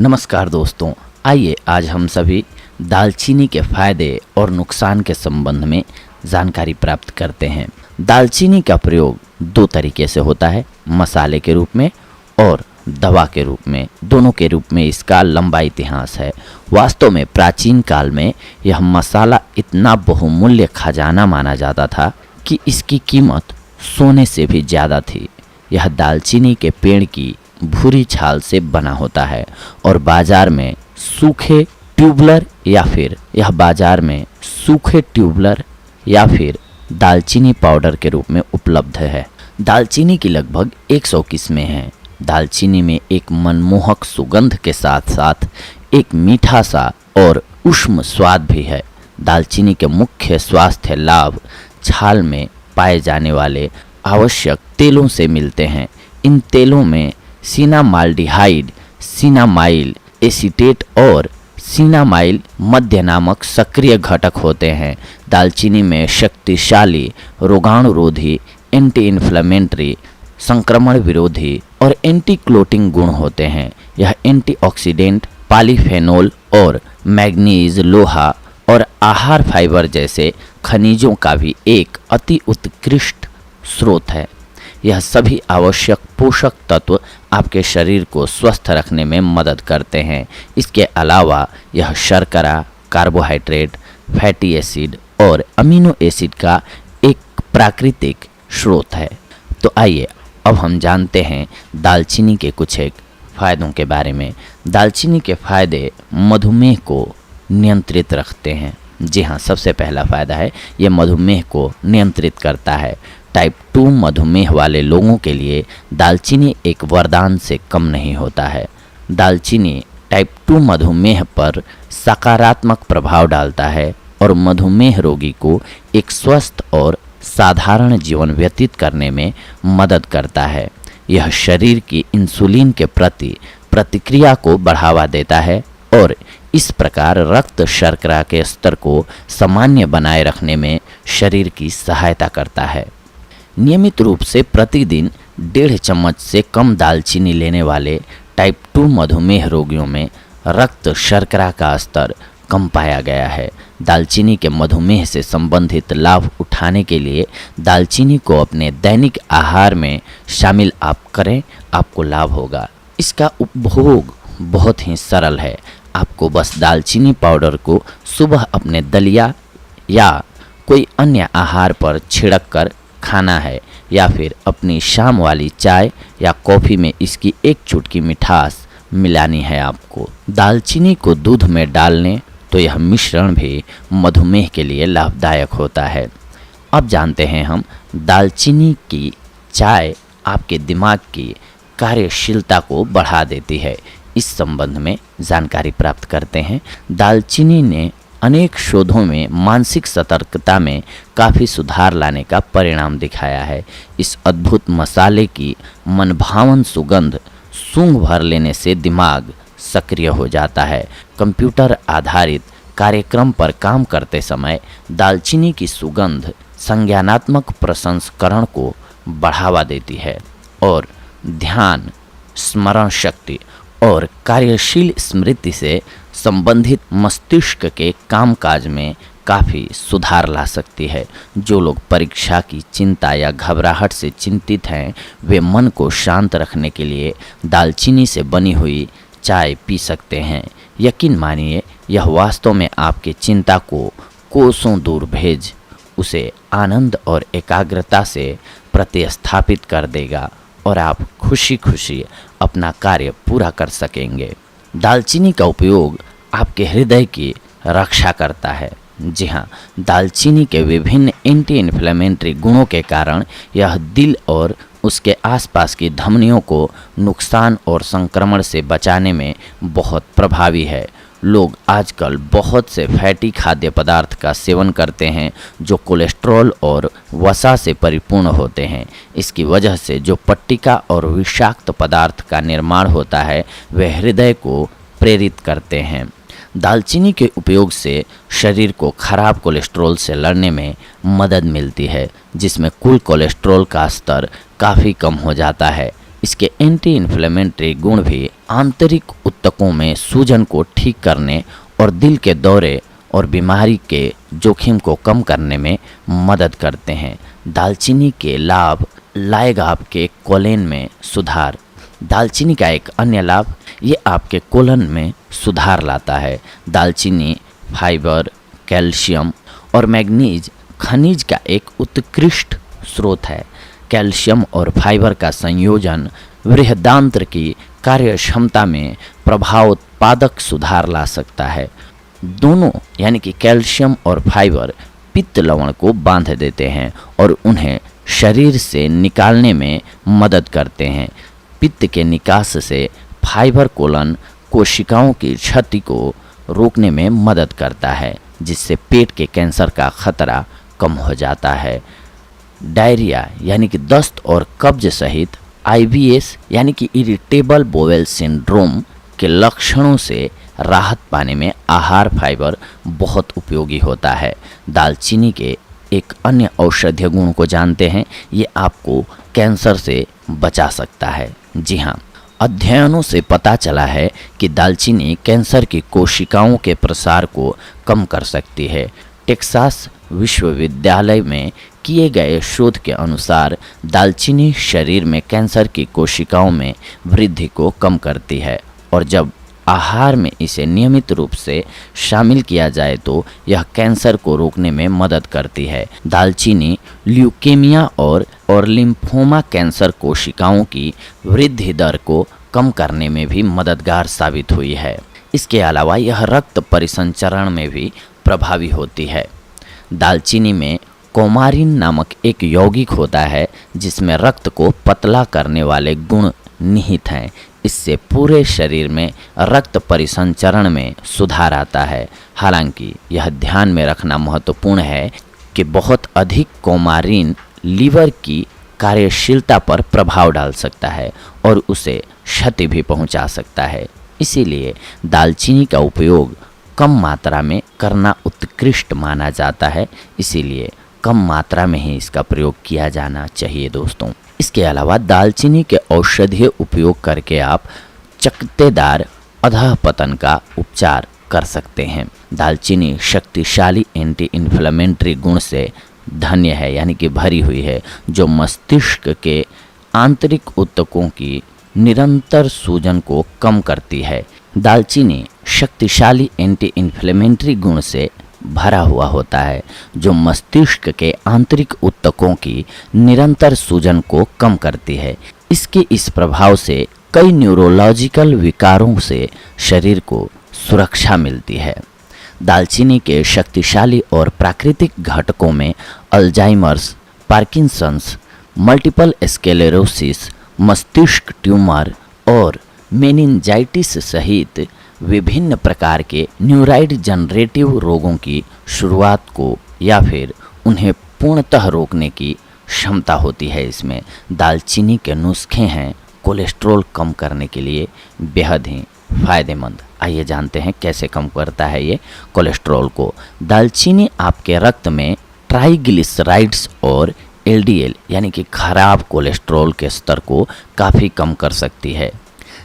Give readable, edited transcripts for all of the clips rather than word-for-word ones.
नमस्कार दोस्तों, आइए आज हम सभी दालचीनी के फायदे और नुकसान के संबंध में जानकारी प्राप्त करते हैं। दालचीनी का प्रयोग दो तरीके से होता है, मसाले के रूप में और दवा के रूप में। दोनों के रूप में इसका लंबा इतिहास है। वास्तव में प्राचीन काल में यह मसाला इतना बहुमूल्य खजाना माना जाता था कि इसकी कीमत सोने से भी ज़्यादा थी। यह दालचीनी के पेड़ की भूरी छाल से बना होता है और बाजार में सूखे ट्यूबलर या फिर दालचीनी पाउडर के रूप में उपलब्ध है। दालचीनी की लगभग 100 किस्में हैं। दालचीनी में एक मनमोहक सुगंध के साथ साथ एक मीठा सा और ऊष्म स्वाद भी है। दालचीनी के मुख्य स्वास्थ्य लाभ छाल में पाए जाने वाले आवश्यक तेलों से मिलते हैं। इन तेलों में सिनामाल्डिहाइड, सिनामाइल एसीटेट और सिनामाइल मध्य नामक सक्रिय घटक होते हैं। दालचीनी में शक्तिशाली रोगाणुरोधी, एंटी इन्फ्लेमेटरी, संक्रमण विरोधी और एंटी क्लोटिंग गुण होते हैं। यह एंटीऑक्सीडेंट, पॉलीफेनोल और मैग्नीज, लोहा और आहार फाइबर जैसे खनिजों का भी एक अति उत्कृष्ट स्रोत है। यह सभी आवश्यक पोषक तत्व आपके शरीर को स्वस्थ रखने में मदद करते हैं। इसके अलावा यह शर्करा, कार्बोहाइड्रेट, फैटी एसिड और अमीनो एसिड का एक प्राकृतिक स्रोत है। तो आइए अब हम जानते हैं दालचीनी के कुछ एक फ़ायदों के बारे में। दालचीनी के फ़ायदे मधुमेह को नियंत्रित रखते हैं। जी हाँ, सबसे पहला फ़ायदा है ये मधुमेह को नियंत्रित करता है। टाइप 2 मधुमेह वाले लोगों के लिए दालचीनी एक वरदान से कम नहीं होता है। दालचीनी टाइप 2 मधुमेह पर सकारात्मक प्रभाव डालता है और मधुमेह रोगी को एक स्वस्थ और साधारण जीवन व्यतीत करने में मदद करता है। यह शरीर की इंसुलिन के प्रति प्रतिक्रिया को बढ़ावा देता है और इस प्रकार रक्त शर्करा के स्तर को सामान्य बनाए रखने में शरीर की सहायता करता है। नियमित रूप से प्रतिदिन 1.5 चम्मच से कम दालचीनी लेने वाले टाइप 2 मधुमेह रोगियों में रक्त शर्करा का स्तर कम पाया गया है। दालचीनी के मधुमेह से संबंधित लाभ उठाने के लिए दालचीनी को अपने दैनिक आहार में शामिल आप करें, आपको लाभ होगा। इसका उपभोग बहुत ही सरल है। आपको बस दालचीनी पाउडर को सुबह अपने दलिया या कोई अन्य आहार पर छिड़क कर खाना है या फिर अपनी शाम वाली चाय या कॉफ़ी में इसकी एक चुटकी मिठास मिलानी है आपको। दालचीनी को दूध में डालने तो यह मिश्रण भी मधुमेह के लिए लाभदायक होता है। अब जानते हैं हम दालचीनी की चाय आपके दिमाग की कार्यशीलता को बढ़ा देती है। इस संबंध में जानकारी प्राप्त करते हैं। दालचीनी ने अनेक शोधों में मानसिक सतर्कता में काफ़ी सुधार लाने का परिणाम दिखाया है। इस अद्भुत मसाले की मनभावन सुगंध सूंघ भर लेने से दिमाग सक्रिय हो जाता है। कंप्यूटर आधारित कार्यक्रम पर काम करते समय दालचीनी की सुगंध संज्ञानात्मक प्रसंस्करण को बढ़ावा देती है और ध्यान, स्मरण शक्ति और कार्यशील स्मृति से संबंधित मस्तिष्क के कामकाज में काफ़ी सुधार ला सकती है। जो लोग परीक्षा की चिंता या घबराहट से चिंतित हैं, वे मन को शांत रखने के लिए दालचीनी से बनी हुई चाय पी सकते हैं। यकीन मानिए, यह वास्तव में आपकी चिंता को कोसों दूर भेज उसे आनंद और एकाग्रता से प्रतिस्थापित कर देगा और आप खुशी खुशी अपना कार्य पूरा कर सकेंगे। दालचीनी का उपयोग आपके हृदय की रक्षा करता है। जी हाँ, दालचीनी के विभिन्न एंटी इन्फ्लेमेटरी गुणों के कारण यह दिल और उसके आसपास की धमनियों को नुकसान और संक्रमण से बचाने में बहुत प्रभावी है। लोग आजकल बहुत से फैटी खाद्य पदार्थ का सेवन करते हैं जो कोलेस्ट्रॉल और वसा से परिपूर्ण होते हैं। इसकी वजह से जो पट्टिका और विषाक्त पदार्थ का निर्माण होता है, वे हृदय को प्रेरित करते हैं। दालचीनी के उपयोग से शरीर को खराब कोलेस्ट्रॉल से लड़ने में मदद मिलती है, जिसमें कुल कोलेस्ट्रॉल का स्तर काफ़ी कम हो जाता है। इसके एंटी इन्फ्लेमेटरी गुण भी आंतरिक ऊतकों में सूजन को ठीक करने और दिल के दौरे और बीमारी के जोखिम को कम करने में मदद करते हैं। दालचीनी के लाभ लाएगा आपके कोलेन में सुधार। दालचीनी का एक अन्य लाभ ये आपके कोलन में सुधार लाता है। दालचीनी फाइबर, कैल्शियम और मैग्नीज खनिज का एक उत्कृष्ट स्रोत है। कैल्शियम और फाइबर का संयोजन बृहदांत्र की कार्य क्षमता में प्रभावोत्पादक सुधार ला सकता है। दोनों यानी कि कैल्शियम और फाइबर पित्त लवण को बांध देते हैं और उन्हें शरीर से निकालने में मदद करते हैं। पित्त के निकास से फाइबर कोलन कोशिकाओं की क्षति को रोकने में मदद करता है, जिससे पेट के कैंसर का खतरा कम हो जाता है। डायरिया यानी कि दस्त और कब्ज सहित IBS यानी कि इरिटेबल बोवेल सिंड्रोम के लक्षणों से राहत पाने में आहार फाइबर बहुत उपयोगी होता है। दालचीनी के एक अन्य औषधीय गुण को जानते हैं, ये आपको कैंसर से बचा सकता है। जी हाँ, अध्ययनों से पता चला है कि दालचीनी कैंसर की कोशिकाओं के प्रसार को कम कर सकती है। टेक्सास विश्वविद्यालय में किए गए शोध के अनुसार दालचीनी शरीर में कैंसर की कोशिकाओं में वृद्धि को कम करती है और जब आहार में इसे नियमित रूप से शामिल किया जाए तो यह कैंसर को रोकने में मदद करती है। दालचीनी ल्यूकेमिया और लिम्फोमा कैंसर कोशिकाओं की वृद्धि दर को कम करने में भी मददगार साबित हुई है। इसके अलावा यह रक्त परिसंचरण में भी प्रभावी होती है। दालचीनी में कोमारिन नामक एक यौगिक होता है जिसमें रक्त को पतला करने वाले गुण निहित हैं। इससे पूरे शरीर में रक्त परिसंचरण में सुधार आता है। हालांकि यह ध्यान में रखना महत्वपूर्ण है कि बहुत अधिक कोमारिन लीवर की कार्यशीलता पर प्रभाव डाल सकता है और उसे क्षति भी पहुंचा सकता है। इसीलिए दालचीनी का उपयोग कम मात्रा में करना उत्कृष्ट माना जाता है। इसीलिए कम मात्रा में ही इसका प्रयोग किया जाना चाहिए दोस्तों। इसके अलावा दालचीनी के औषधीय उपयोग करके आप चकत्तेदार अधःपतन का उपचार कर सकते हैं। दालचीनी शक्तिशाली एंटी इन्फ्लेमेटरी गुण से धन्य है यानी कि भरी हुई है, जो मस्तिष्क के आंतरिक ऊतकों की निरंतर सूजन को कम करती है। दालचीनी शक्तिशाली एंटी इन्फ्लेमेटरी गुण से भरा हुआ होता है, जो मस्तिष्क के आंतरिक ऊतकों की निरंतर सूजन को कम करती है। इसके इस प्रभाव से कई न्यूरोलॉजिकल विकारों से शरीर को सुरक्षा मिलती है। दालचीनी के शक्तिशाली और प्राकृतिक घटकों में अल्जाइमर्स, पार्किंसंस, मल्टीपल स्क्लेरोसिस, मस्तिष्क ट्यूमर और मेनिंजाइटिस सहित विभिन्न प्रकार के न्यूराइड जनरेटिव रोगों की शुरुआत को या फिर उन्हें पूर्णतः रोकने की क्षमता होती है। इसमें दालचीनी के नुस्खे हैं कोलेस्ट्रॉल कम करने के लिए बेहद ही फायदेमंद। आइए जानते हैं कैसे कम करता है ये कोलेस्ट्रॉल को। दालचीनी आपके रक्त में ट्राइग्लिसराइड्स और LDL यानी कि खराब कोलेस्ट्रॉल के स्तर को काफ़ी कम कर सकती है,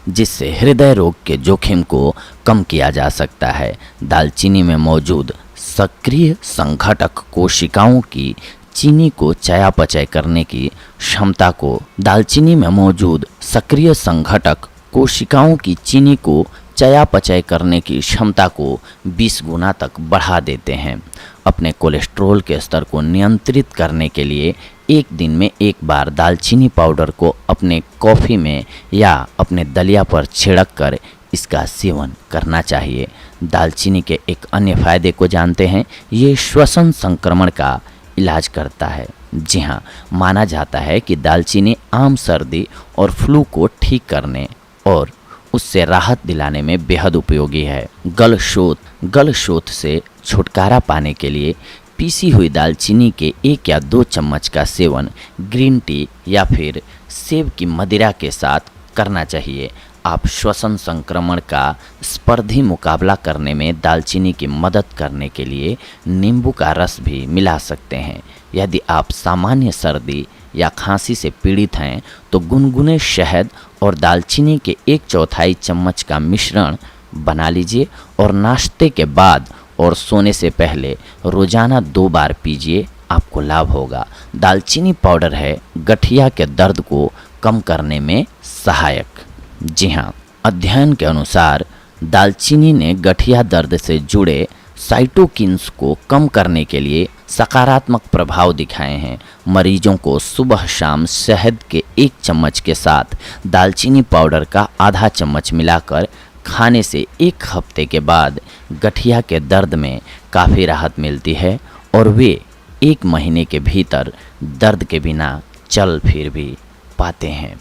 जिससे हृदय रोग के जोखिम को कम किया जा सकता है। दालचीनी में मौजूद सक्रिय संघटक कोशिकाओं की चीनी को चयापचय करने की क्षमता को दालचीनी में मौजूद सक्रिय संघटक कोशिकाओं की चीनी को चयापचय करने की क्षमता को 20 गुना तक बढ़ा देते हैं। अपने कोलेस्ट्रॉल के स्तर को नियंत्रित करने के लिए एक दिन में एक बार दालचीनी पाउडर को अपने कॉफ़ी में या अपने दलिया पर छिड़क कर इसका सेवन करना चाहिए। दालचीनी के एक अन्य फायदे को जानते हैं, ये श्वसन संक्रमण का इलाज करता है। जी हाँ, माना जाता है कि दालचीनी आम सर्दी और फ्लू को ठीक करने और उससे राहत दिलाने में बेहद उपयोगी है। गलशोथ से छुटकारा पाने के लिए पीसी हुई दालचीनी के 1 या 2 चम्मच का सेवन ग्रीन टी या फिर सेब की मदिरा के साथ करना चाहिए। आप श्वसन संक्रमण का स्पर्धी मुकाबला करने में दालचीनी की मदद करने के लिए नींबू का रस भी मिला सकते हैं। यदि आप सामान्य सर्दी या खांसी से पीड़ित हैं तो गुनगुने शहद और दालचीनी के 1/4 चम्मच का मिश्रण बना लीजिए और नाश्ते के बाद और सोने से पहले रोजाना 2 बार पीजिए, आपको लाभ होगा। दालचीनी पाउडर है गठिया के दर्द को कम करने में सहायक। जी हाँ, अध्ययन के अनुसार दालचीनी ने गठिया दर्द से जुड़े साइटोकिन्स को कम करने के लिए सकारात्मक प्रभाव दिखाए हैं। मरीजों को सुबह शाम शहद के 1 चम्मच के साथ दालचीनी पाउडर का आधा चम्मच मिलाकर खाने से 1 हफ्ते के बाद गठिया के दर्द में काफ़ी राहत मिलती है और वे 1 महीने के भीतर दर्द के बिना चल फिर भी पाते हैं।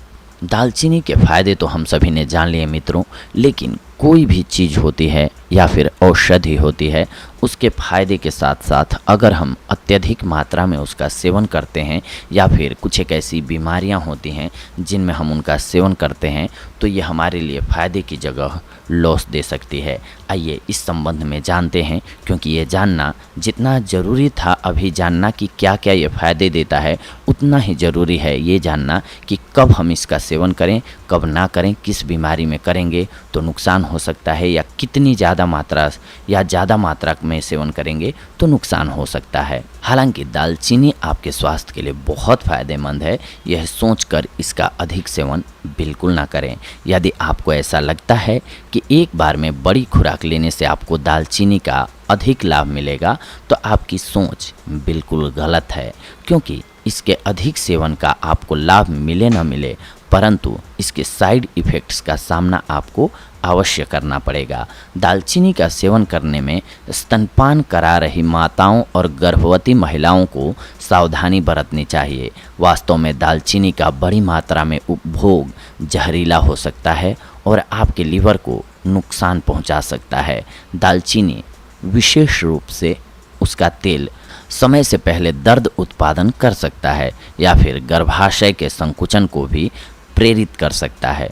दालचीनी के फ़ायदे तो हम सभी ने जान लिए मित्रों, लेकिन कोई भी चीज़ होती है या फिर औषधि होती है, उसके फ़ायदे के साथ साथ अगर हम अत्यधिक मात्रा में उसका सेवन करते हैं या फिर कुछ एक ऐसी बीमारियां होती हैं जिनमें हम उनका सेवन करते हैं तो ये हमारे लिए फ़ायदे की जगह लॉस दे सकती है। आइए इस संबंध में जानते हैं, क्योंकि ये जानना जितना ज़रूरी था अभी जानना कि क्या क्या ये फ़ायदे देता है, उतना ही ज़रूरी है ये जानना कि कब हम इसका सेवन करें, कब ना करें, किस बीमारी में करेंगे तो नुकसान हो सकता है या कितनी ज़्यादा मात्रा में सेवन करेंगे तो नुकसान हो सकता है। हालांकि दालचीनी आपके स्वास्थ्य के लिए बहुत फ़ायदेमंद है, यह सोचकर इसका अधिक सेवन बिल्कुल ना करें। यदि आपको ऐसा लगता है कि एक बार में बड़ी खुराक लेने से आपको दालचीनी का अधिक लाभ मिलेगा तो आपकी सोच बिल्कुल गलत है, क्योंकि इसके अधिक सेवन का आपको लाभ मिले न मिले परंतु इसके साइड इफ़ेक्ट्स का सामना आपको अवश्य करना पड़ेगा। दालचीनी का सेवन करने में स्तनपान करा रही माताओं और गर्भवती महिलाओं को सावधानी बरतनी चाहिए। वास्तव में दालचीनी का बड़ी मात्रा में उपभोग जहरीला हो सकता है और आपके लीवर को नुकसान पहुंचा सकता है। दालचीनी विशेष रूप से उसका तेल समय से पहले दर्द उत्पादन कर सकता है या फिर गर्भाशय के संकुचन को भी प्रेरित कर सकता है।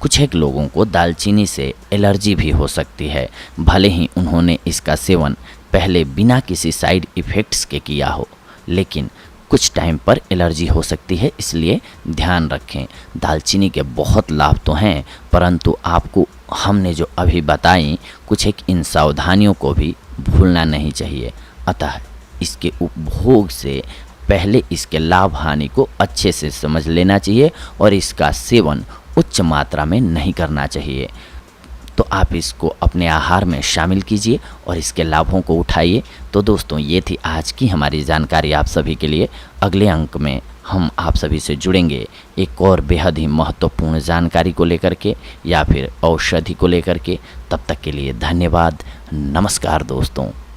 कुछ एक लोगों को दालचीनी से एलर्जी भी हो सकती है, भले ही उन्होंने इसका सेवन पहले बिना किसी साइड इफ़ेक्ट्स के किया हो, लेकिन कुछ टाइम पर एलर्जी हो सकती है, इसलिए ध्यान रखें। दालचीनी के बहुत लाभ तो हैं, परंतु आपको हमने जो अभी बताई कुछ एक इन सावधानियों को भी भूलना नहीं चाहिए। अतः इसके उपभोग से पहले इसके लाभ हानि को अच्छे से समझ लेना चाहिए और इसका सेवन उच्च मात्रा में नहीं करना चाहिए। तो आप इसको अपने आहार में शामिल कीजिए और इसके लाभों को उठाइए। तो दोस्तों, ये थी आज की हमारी जानकारी आप सभी के लिए। अगले अंक में हम आप सभी से जुड़ेंगे एक और बेहद ही महत्वपूर्ण जानकारी को लेकर के या फिर औषधि को लेकर के। तब तक के लिए धन्यवाद। नमस्कार दोस्तों।